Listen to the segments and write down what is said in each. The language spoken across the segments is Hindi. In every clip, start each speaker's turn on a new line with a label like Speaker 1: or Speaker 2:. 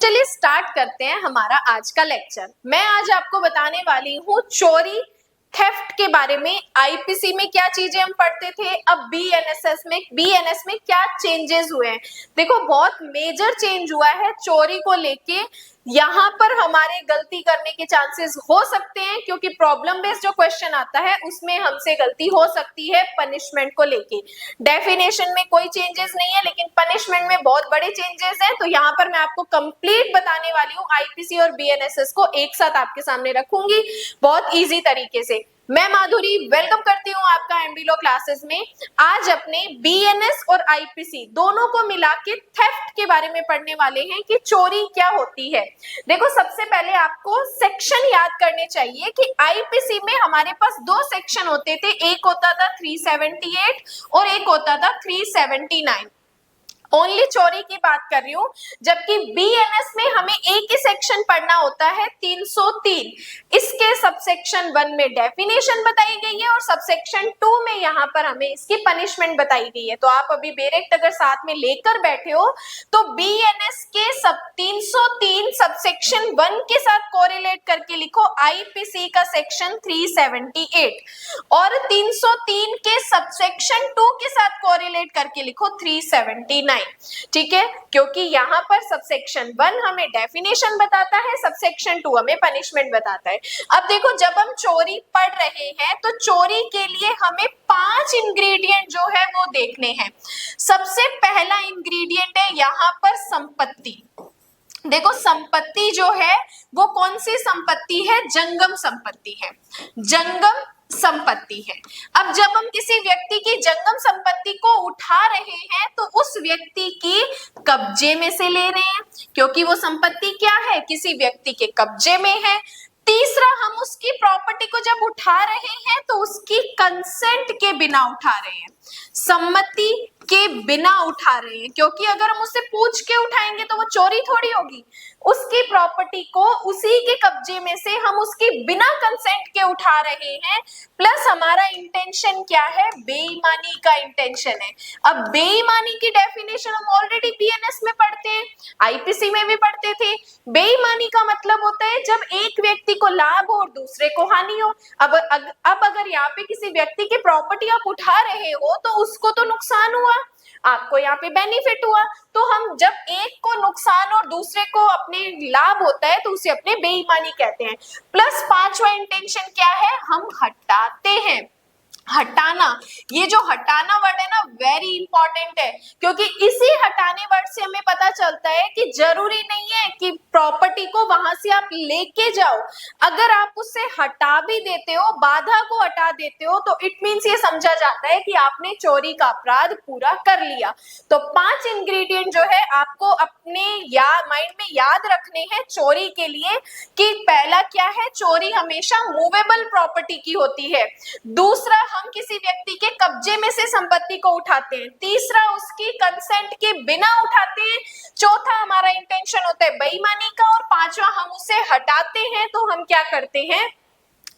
Speaker 1: चलिए स्टार्ट करते हैं हमारा आज का लेक्चर। मैं आज आपको बताने वाली हूँ चोरी थेफ्ट के बारे में। आईपीसी में क्या चीजें हम पढ़ते थे, अब बीएनएस में क्या चेंजेस हुए हैं। देखो बहुत मेजर चेंज हुआ है चोरी को लेके। यहाँ पर हमारे गलती करने के चांसेस हो सकते हैं क्योंकि प्रॉब्लम बेस्ड जो क्वेश्चन आता है उसमें हमसे गलती हो सकती है पनिशमेंट को लेके। डेफिनेशन में कोई चेंजेस नहीं है लेकिन पनिशमेंट में बहुत बड़े चेंजेस हैं। तो यहाँ पर मैं आपको कंप्लीट बताने वाली हूँ, आईपीसी और बीएनएसएस को एक साथ आपके सामने रखूंगी बहुत इजी तरीके से। मैं माधुरी वेलकम करती हूँ आपका एमबी लॉ क्लासेस में। आज अपने बीएनएस और आईपीसी दोनों को मिला के थेफ्ट के बारे में पढ़ने वाले हैं कि चोरी क्या होती है। देखो सबसे पहले आपको सेक्शन याद करने चाहिए कि आईपीसी में हमारे पास दो सेक्शन होते थे, एक होता था 378 और एक होता था 379। ओनली चोरी की बात कर रही हूं, जबकि बीएनएस में हमें एक ही सेक्शन पढ़ना होता है 303। इसके सबसेक्शन 1 में डेफिनेशन बताई गई है और सबसेक्शन 2 में यहाँ पर हमें इसकी पनिशमेंट बताई गई है। तो आप अभी डायरेक्ट अगर साथ में लेकर बैठे हो तो बीएनएस के सब 303 सबसेक्शन 1 के साथ कोरिलेट करके लिखो आईपीसी का सेक्शन 378 और 303 के सबसेक्शन 2 के साथ कोरिलेट करके लिखो 379। ठीक है, क्योंकि यहाँ पर सबसेक्शन 1 हमें डेफिनेशन बताता है, सबसेक्शन 2 हमें पनिशमेंट बताता है। अब देखो जब हम चोरी पढ़ रहे हैं तो चोरी के लिए हमें 5 इंग्रेडिएंट जो है वो देखने हैं। सबसे पहला इंग्रेडिएंट है यहाँ पर संपत्ति। देखो संपत्ति जो है वो कौन सी संपत्ति है, जंगम संपत्ति है, जंगम संपत्ति है। अब जब हम किसी व्यक्ति की जंगम संपत्ति को उठा रहे हैं तो उस व्यक्ति की कब्जे में से ले रहे हैं क्योंकि वो संपत्ति क्या है, किसी व्यक्ति के कब्जे में है। तीसरा, हम उसकी प्रॉपर्टी को जब उठा रहे हैं तो उसकी कंसेंट के बिना उठा रहे हैं, सम्मति के बिना उठा रहे हैं, क्योंकि अगर हम उससे पूछ के उठाएंगे तो वो चोरी थोड़ी होगी। उसकी प्रॉपर्टी को उसी के कब्जे में से हम उसकी बिना कंसेंट के उठा रहे हैं, प्लस हमारा इंटेंशन क्या है, बेईमानी का इंटेंशन है। अब बेईमानी की डेफिनेशन हम ऑलरेडी बीएनएस में पढ़ते हैं, आईपीसी में भी पढ़ते थे। बेईमानी का मतलब होता है जब एक व्यक्ति को लाभ हो और दूसरे को हानि हो। अब अगर यहाँ पे किसी व्यक्ति की प्रॉपर्टी आप उठा रहे हो तो उसको तो नुकसान हुआ, आपको यहाँ पे बेनिफिट हुआ। तो हम जब एक को नुकसान और दूसरे को अपने लाभ होता है तो उसे अपने बेईमानी कहते हैं। प्लस पांचवा इंटेंशन क्या है, हम हटाते हैं, हटाना। ये जो हटाना वर्ड है ना वेरी इंपॉर्टेंट है, क्योंकि इसी हटाने वर्ड से हमें पता चलता है कि जरूरी नहीं है कि प्रॉपर्टी को वहां से आप लेके जाओ। अगर आप उससे हटा भी देते हो, बाधा को हटा देते हो, तो इट मीन्स ये समझा जाता है कि आपने चोरी का अपराध पूरा कर लिया। तो 5 इंग्रेडिएंट जो है आपको अपने माइंड में याद रखने हैं चोरी के लिए कि पहला क्या है, चोरी हमेशा मूवेबल प्रॉपर्टी की होती है। दूसरा, हम किसी व्यक्ति के कब्जे में से संपत्ति को उठाते हैं। तीसरा, उसकी कंसेंट के बिना उठाते हैं। चौथा, हमारा इंटेंशन होता है बेईमानी का। और पांचवा, हम उसे हटाते हैं तो हम क्या करते हैं,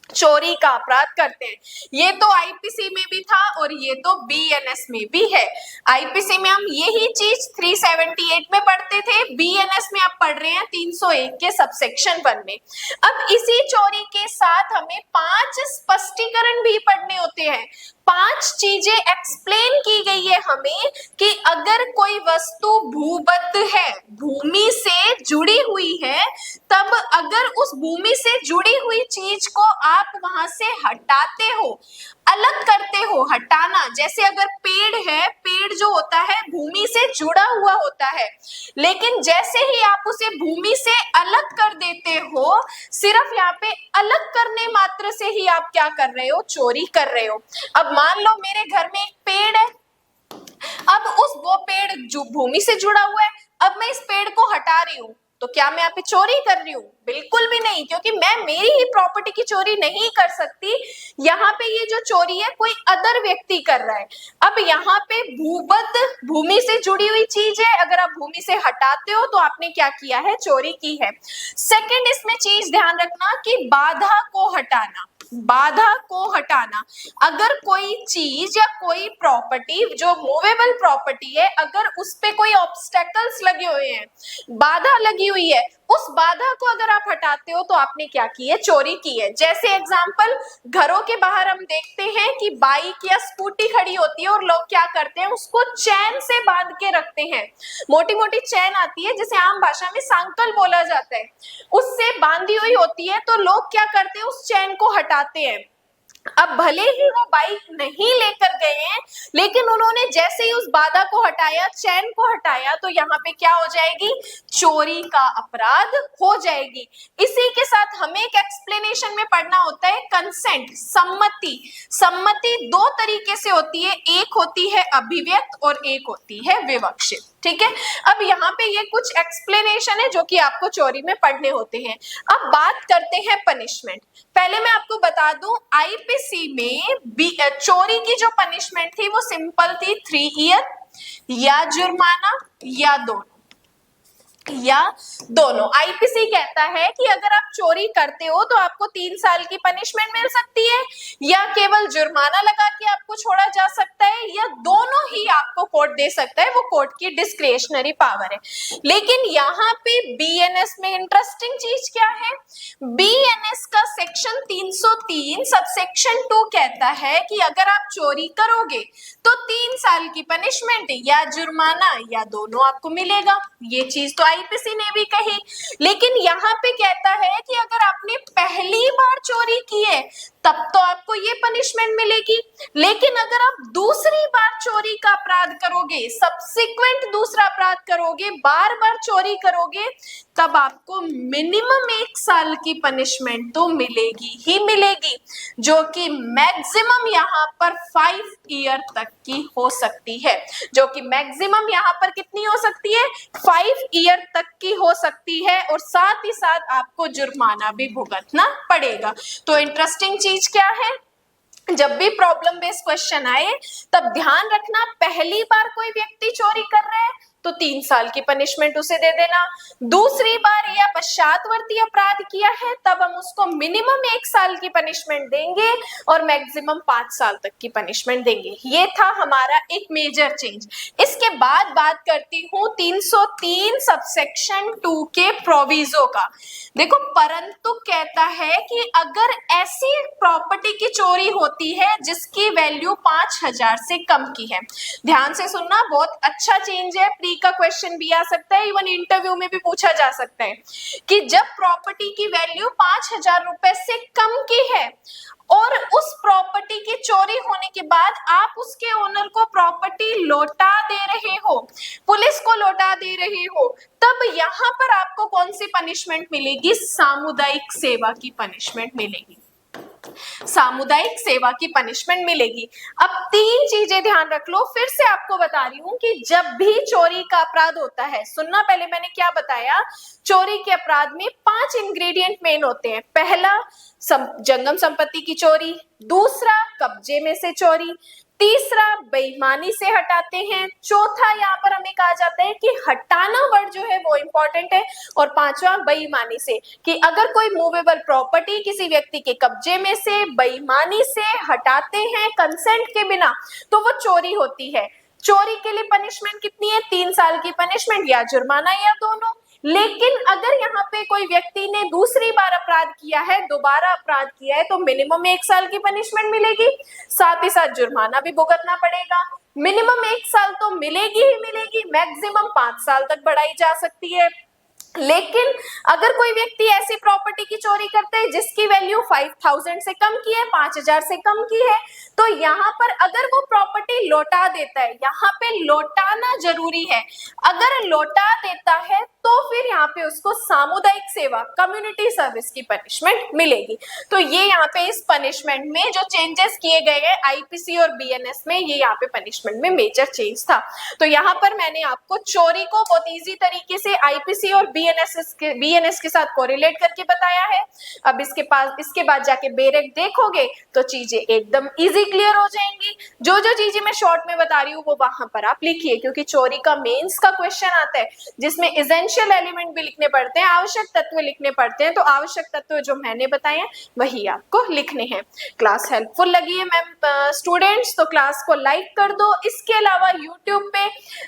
Speaker 1: चोरी का अपराध करते हैं। ये तो आईपीसी में भी था और ये तो बीएनएस में भी है। आईपीसी में हम यही चीज 378 में पढ़ते थे, बीएनएस में आप पढ़ रहे हैं 301 के सबसेक्शन 1 में। अब इसी चोरी के साथ हमें 5 स्पष्टीकरण भी पढ़ने होते हैं। 5 चीजें एक्सप्लेन की गई है हमें कि अगर कोई वस्तु भूबद्ध है, भूमि से जुड़ी हुई है, तब अगर उस भूमि से जुड़ी हुई चीज को आप वहां से हटाते हो, अलग करते हो, हटाना। जैसे अगर पेड़ है, पेड़ जो होता है भूमि से जुड़ा हुआ होता है, लेकिन जैसे ही आप उसे भूमि से अलग कर देते हो, सिर्फ यहाँ पे अलग करने मात्र से ही आप क्या कर रहे हो, चोरी कर रहे हो। अब मान लो मेरे घर में एक पेड़ है, अब वो पेड़ जो भूमि से जुड़ा हुआ है, अब मैं इस पेड़ को हटा रही हूँ, तो क्या मैं यहाँ पे चोरी कर रही हूँ? बिल्कुल भी नहीं, क्योंकि मैं मेरी ही प्रॉपर्टी की चोरी नहीं कर सकती। यहाँ पे ये जो चोरी है कोई अदर व्यक्ति कर रहा है। अब यहाँ पे भूबद्ध भूमि से जुड़ी हुई चीज है, अगर आप भूमि से हटाते हो तो आपने क्या किया है, चोरी की है। सेकंड इसमें चीज ध्यान रखना कि बाधा को हटाना, बाधा को हटाना। अगर कोई चीज या कोई प्रॉपर्टी जो मूवेबल प्रॉपर्टी है, अगर उस पे कोई ऑब्स्टेकल्स लगे हुए हैं, बाधा लगी हुई है, उस बाधा को अगर आप हटाते हो तो आपने क्या की है, चोरी की है। जैसे एग्जांपल, घरों के बाहर हम देखते हैं कि बाइक या स्कूटी खड़ी होती है और लोग क्या करते हैं, उसको चैन से बांध के रखते हैं। मोटी मोटी चैन आती है जिसे आम भाषा में सांकल बोला जाता है, उससे बांधी हुई होती है। तो लोग क्या करते हैं, उस चैन को हटाते हैं। अब भले ही वो बाइक नहीं लेकर गए हैं, लेकिन उन्होंने जैसे ही उस बाधा को हटाया, चैन को हटाया, तो यहाँ पे क्या हो जाएगी, चोरी का अपराध हो जाएगी। इसी के साथ हमें एक एक्सप्लेनेशन में पढ़ना होता है कंसेंट, सम्मति। सम्मति दो तरीके से होती है, एक होती है अभिव्यक्त और एक होती है विवक्षित। ठीक है, अब यहाँ पे ये कुछ एक्सप्लेनेशन है जो कि आपको चोरी में पढ़ने होते हैं। अब बात करते हैं पनिशमेंट। पहले मैं आपको बता दूं, आईपीसी में चोरी की जो पनिशमेंट थी वो सिंपल थी, 3 ईयर या जुर्माना या दोनों। आईपीसी कहता है कि अगर आप चोरी करते हो तो आपको 3 साल की पनिशमेंट मिल सकती है, या केवल जुर्माना लगा के आपको छोड़ा जा सकता है, या दोनों ही आपको कोर्ट दे सकता है। वो कोर्ट की डिस्क्रिशनरी पावर है। लेकिन यहाँ पे बीएनएस में इंटरेस्टिंग चीज क्या है, बीएनएस का सेक्शन 303 सबसेक्शन 2 कहता है कि अगर आप चोरी करोगे तो 3 साल की पनिशमेंट या जुर्माना या दोनों आपको मिलेगा। ये चीज तो आईपीसी ने भी कही। लेकिन यहाँ पे कहता है कि अगर आपने पहली बार चोरी की है तब तो आपको ये पनिशमेंट मिलेगी, लेकिन अगर आप दूसरी बार चोरी का अपराध करोगे, सब्सिक्वेंट दूसरा अपराध करोगे, बार बार चोरी करोगे, तब आपको मिनिमम 1 साल की पनिशमेंट तो मिलेगी ही मिलेगी, जो कि मैक्सिमम यहाँ पर 5 ईयर तक की हो सकती है। जो कि मैक्सिमम यहाँ पर कितनी हो सकती है, 5 ईयर तक की हो सकती है, और साथ ही साथ आपको जुर्माना भी भुगतना पड़ेगा। तो इंटरेस्टिंग चीज क्या है, जब भी प्रॉब्लम बेस्ड क्वेश्चन आए तब ध्यान रखना, पहली बार कोई व्यक्ति चोरी कर रहा है तो 3 साल की पनिशमेंट उसे दे देना। दूसरी बार या पश्चातवर्ती अपराध किया है तब हम उसको मिनिमम 1 साल की पनिशमेंट देंगे और मैक्सिमम 5 साल तक की पनिशमेंट देंगे। ये था हमारा एक मेजर चेंज। इसके बाद बात करती हूँ 303 सबसेक्शन 2 के प्रोविजो का। देखो, परंतु कहता है कि अगर ऐसी प्रॉपर्टी की चोरी होती है जिसकी वैल्यू 5,000 से कम की है, ध्यान से सुनना, बहुत अच्छा चेंज है, प्री का क्वेश्चन भी आ सकता है, इवन इंटरव्यू में भी पूछा जा सकता है कि जब प्रॉपर्टी की वैल्यू 5,000 रुपए से कम की है और उस प्रॉपर्टी की चोरी होने के बाद आप उसके ओनर को प्रॉपर्टी लौटा दे रहे हो, पुलिस को लौटा दे रहे हो, तब यहाँ पर आपको कौन सी पनिशमेंट मिलेगी, सामुदायिक सेवा की पनिशमेंट मिलेगी। सामुदायिक सेवा की पनिशमेंट मिलेगी। अब 3 चीजें ध्यान रख लो, फिर से आपको बता रही हूं कि जब भी चोरी का अपराध होता है, सुनना, पहले मैंने क्या बताया, चोरी के अपराध में 5 इंग्रेडिएंट मेन होते हैं। पहला, जंगम संपत्ति की चोरी, दूसरा कब्जे में से चोरी, तीसरा बेईमानी से हटाते हैं, चौथा यहाँ पर हमें कहा जाता है कि हटाना वर्ड जो है वो इंपॉर्टेंट है, और पांचवा बेईमानी से, कि अगर कोई मूवेबल प्रॉपर्टी किसी व्यक्ति के कब्जे में से बेईमानी से हटाते हैं कंसेंट के बिना तो वो चोरी होती है। चोरी के लिए पनिशमेंट कितनी है, 3 साल की पनिशमेंट या जुर्माना या दोनों। लेकिन अगर यहाँ पे कोई व्यक्ति ने दूसरी बार अपराध किया है, दोबारा अपराध किया है, तो मिनिमम 1 साल की पनिशमेंट मिलेगी, साथ ही साथ जुर्माना भी भुगतना पड़ेगा। मिनिमम 1 साल तो मिलेगी ही मिलेगी, मैक्सिमम 5 साल तक बढ़ाई जा सकती है। लेकिन अगर कोई व्यक्ति ऐसी प्रॉपर्टी की चोरी करता है जिसकी वैल्यू 5,000 से कम की है, 5,000 से कम की है, तो यहाँ पर अगर वो प्रॉपर्टी लौटा देता है, यहाँ पे लौटाना जरूरी है, अगर लौटा देता है तो फिर यहाँ पे उसको सामुदायिक सेवा कम्युनिटी सर्विस की पनिशमेंट मिलेगी। तो ये यहाँ पे इस पनिशमेंट में जो चेंजेस किए गए हैं आईपीसी और बीएनएस में, ये यहाँ पे पनिशमेंट में मेजर चेंज था। तो यहाँ पर मैंने आपको चोरी को बहुत इजी तरीके से आईपीसी और बीएनएस के साथ कोरिलेट करके बताया है। अब इसके बाद जाके बेरेक देखोगे तो चीजें एकदम इजी क्लियर हो जाएंगी। जो जो चीजें मैं शॉर्ट में बता रही हूँ वो वहां पर आप लिखिए, क्योंकि चोरी का मेंस का क्वेश्चन आता है जिसमें एसेंशियल एलिमेंट भी लिखने पड़ते हैं, आवश्यक तत्व लिखने पड़ते हैं। तो आवश्यक तत्व जो मैंने बताए हैं वही आपको लिखने हैं। क्लास हेल्पफुल लगी है मैम स्टूडेंट्स तो क्लास को लाइक कर दो। इसके अलावा यूट्यूब पे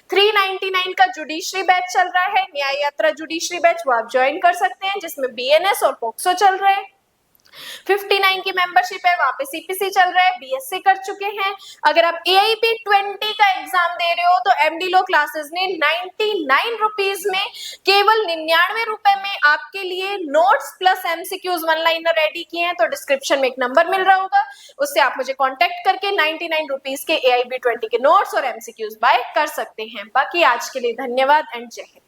Speaker 1: 399 का जुडिशरी बैच चल रहा है, न्याय यात्रा जुडिशरी बैच, वो आप ज्वाइन कर सकते हैं, जिसमें बीएनएस और पोक्सो चल रहे हैं। 59 की मेंबरशिप है, वहां पे सीपीसी चल रहा है, बीएससी कर चुके हैं। अगर आप एआईपी 20 का एग्जाम दे रहे हो तो एमडी लो क्लासेस ने 99 रुपीज में केवल 99 रुपए में आपके लिए notes plus MCQs one liner ready किए हैं। तो डिस्क्रिप्शन में एक नंबर मिल रहा होगा, उससे आप मुझे कॉन्टेक्ट करके 99 रुपीज के एआईबी 20 के नोट्स और एमसीक्यूज बाय कर सकते हैं। बाकी आज के लिए धन्यवाद एंड जय हिंद।